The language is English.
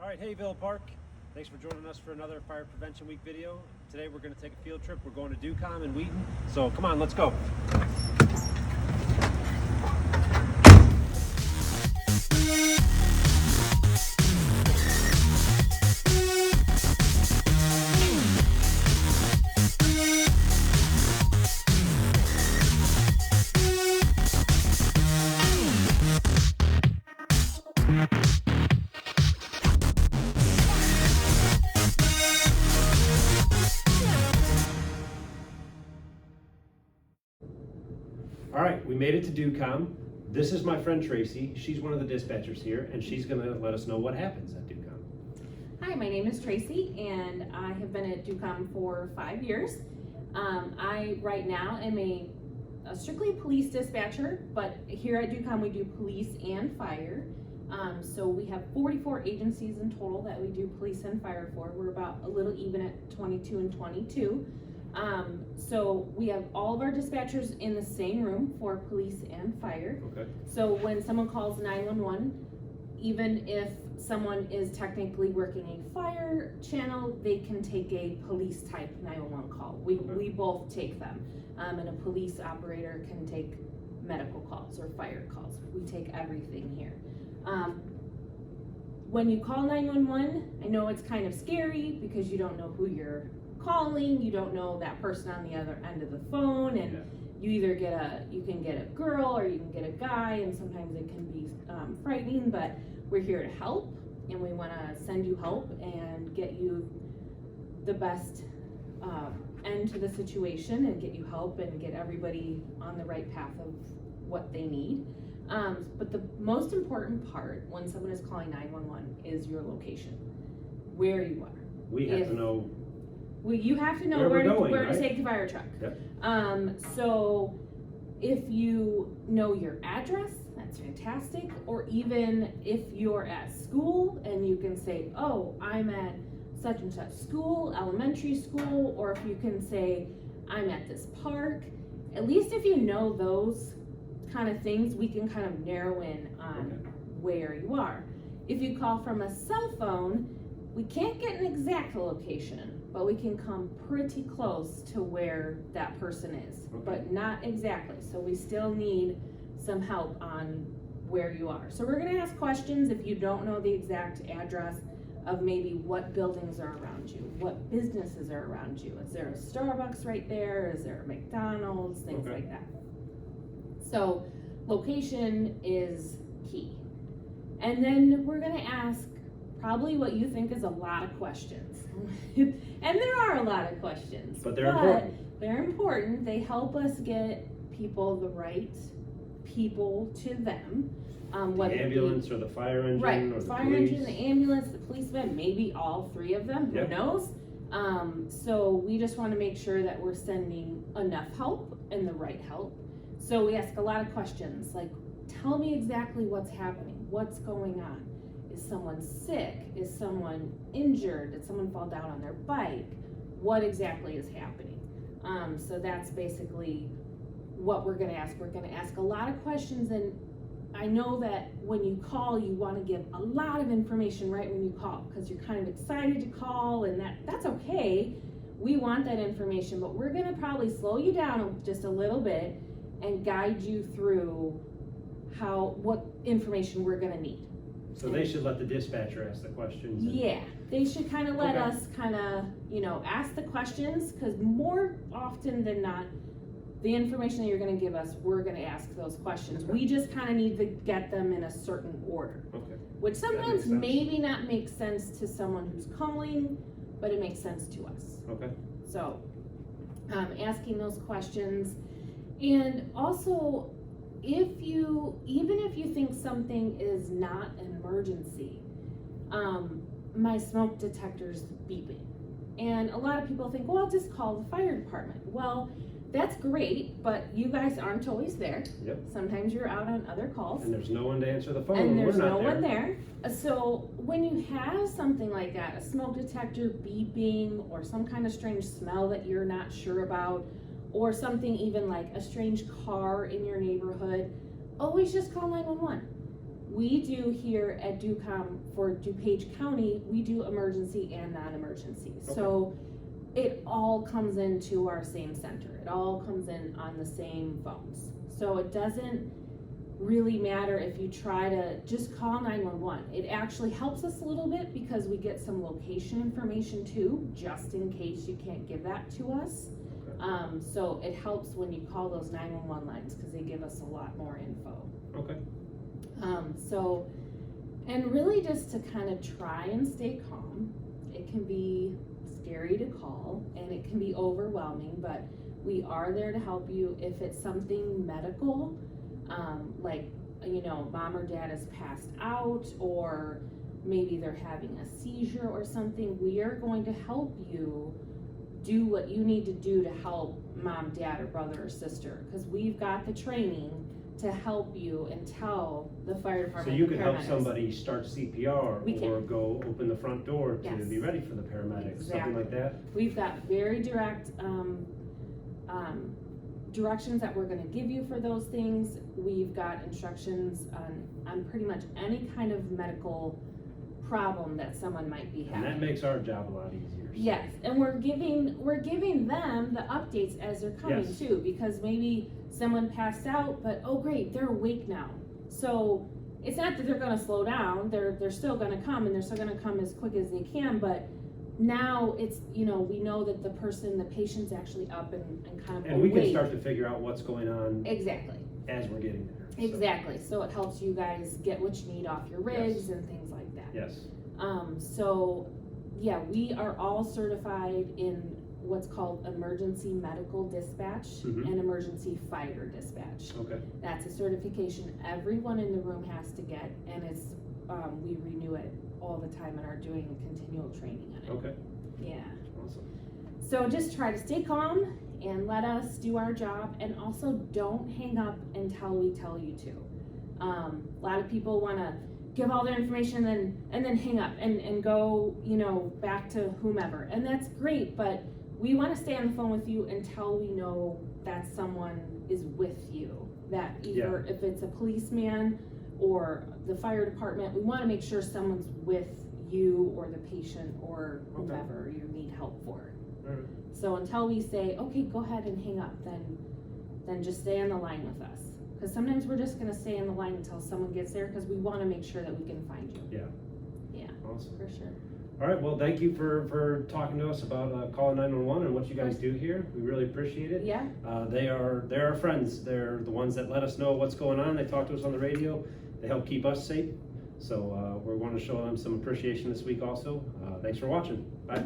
All right, Hayville Park. Thanks for joining us for another Fire Prevention Week video. Today we're going to take a field trip. We're going to DuComm in Wheaton. So come on, let's go. All right, we made it to DuComm. This is my friend Tracy. She's one of the dispatchers here, and she's going to let us know what happens at DuComm. Hi, my name is Tracy, and I have been at DuComm for 5 years. I right now am a strictly police dispatcher, but here at DuComm we do police and fire. So we have 44 agencies in total that we do police and fire for. We're about a little even at 22 and 22. So we have all of our dispatchers in the same room for police and fire. Okay. So when someone calls 911, even if someone is technically working a fire channel, they can take a police type 911 call. We both take them. And a police operator can take medical calls or fire calls. We take everything here. When you call 911, I know it's kind of scary because you don't know who you're calling, you don't know that person on the other end of the phone, and you either you can get a girl or you can get a guy, and sometimes it can be frightening, but we're here to help, and we want to send you help and get you the best end to the situation and get you help and get everybody on the right path of what they need. But the most important part when someone is calling 911 is your location, where you are. We have to know. Well, you have to know where right? to take the fire truck. Yep. So if you know your address, that's fantastic. Or even if you're at school and you can say, oh, I'm at such and such school, elementary school, or if you can say, I'm at this park. At least if you know those kind of things, we can kind of narrow in on where you are. If you call from a cell phone, we can't get an exact location, but we can come pretty close to where that person is, but not exactly. So we still need some help on where you are. So we're gonna ask questions if you don't know the exact address of maybe what buildings are around you, what businesses are around you. Is there a Starbucks right there? Is there a McDonald's? Things like that. So location is key. And then we're gonna ask probably what you think is a lot of questions. And there are a lot of questions. But they're important. They're important. They help us get people, the right people to them. The ambulance or the fire engine or the fire police. engine, the ambulance, the policeman, maybe all three of them, who knows? So we just want to make sure that we're sending enough help and the right help. So we ask a lot of questions like, tell me exactly what's happening, what's going on. Is someone sick? Is someone injured? Did someone fall down on their bike? What exactly is happening? So that's basically what we're gonna ask. We're gonna ask a lot of questions, and I know that when you call, you wanna give a lot of information right when you call, because you're kind of excited to call, and that's okay. We want that information, but we're gonna probably slow you down just a little bit and guide you through what information we're gonna need. So they should let the dispatcher ask the questions. Yeah, they should kind of let us ask the questions, because more often than not, the information that you're going to give us, we're going to ask those questions. We just kind of need to get them in a certain order, which sometimes maybe not make sense to someone who's calling, but it makes sense to us. So asking those questions, and also even if you think something is not an emergency, my smoke detector's beeping. And a lot of people think, well, I'll just call the fire department. Well, that's great, but you guys aren't always there. Sometimes you're out on other calls. And there's no one to answer the phone. And there's no one there. So when you have something like that, a smoke detector beeping or some kind of strange smell that you're not sure about, or something even like a strange car in your neighborhood, always just call 911. we do here at DuComm for DuPage County, we do emergency and non-emergency. Okay. So it all comes into our same center. It all comes in on the same phones. So it doesn't really matter if you try to just call 911. It actually helps us a little bit because we get some location information too, just in case you can't give that to us. Okay. So it helps when you call those 911 lines because they give us a lot more info. Okay. And really just to kind of try and stay calm. It can be scary to call and it can be overwhelming, but we are there to help you. If it's something medical, like, you know, mom or dad has passed out, or maybe they're having a seizure or something, we are going to help you do what you need to do to help mom, dad, or brother or sister, because we've got the training to help you and tell the fire So department. you could help paramedics. somebody start CPR We or can. go open the front door to Yes. be ready for the paramedics, something like that? We've got very direct directions that we're gonna give you for those things. We've got instructions on pretty much any kind of medical problem that someone might be And having. that makes our job a lot easier. So- Yes, and we're giving them the updates as they're coming Yes. too, because maybe someone passed out, but oh great, they're awake now. So it's not that they're gonna slow down, they're still gonna come, and they're still gonna come as quick as they can, but now it's, you know, we know that the patient's actually up and kind of awake. And we can start to figure out what's going on Exactly, as we're getting there. So, exactly, so it helps you guys get what you need off your rigs Yes. and things like that. Yes, So, yeah, we are all certified in what's called emergency medical dispatch Mhm. and emergency fire dispatch. okay, That's a certification everyone in the room has to get, and it's, we renew it all the time and are doing continual training on it. okay, Yeah. awesome. So just try to stay calm and let us do our job, and also don't hang up until we tell you to. A lot of people wanna give all their information and then hang up and go, you know, back to whomever, and that's great, but we wanna stay on the phone with you until we know that someone is with you. That either, if it's a policeman or the fire department, we wanna make sure someone's with you or the patient or Okay. whomever you need help for. Alright. So until we say, okay, go ahead and hang up, then just stay on the line with us. Cause sometimes we're just gonna stay on the line until someone gets there, cause we wanna make sure that we can find you. Yeah. Yeah, Awesome. for sure. All right, well, thank you for talking to us about calling 911 and what you guys do here. We really appreciate it. Yeah, They're our friends. They're the ones that let us know what's going on. They talk to us on the radio. They help keep us safe. So we want to show them some appreciation this week also. Thanks for watching. Bye.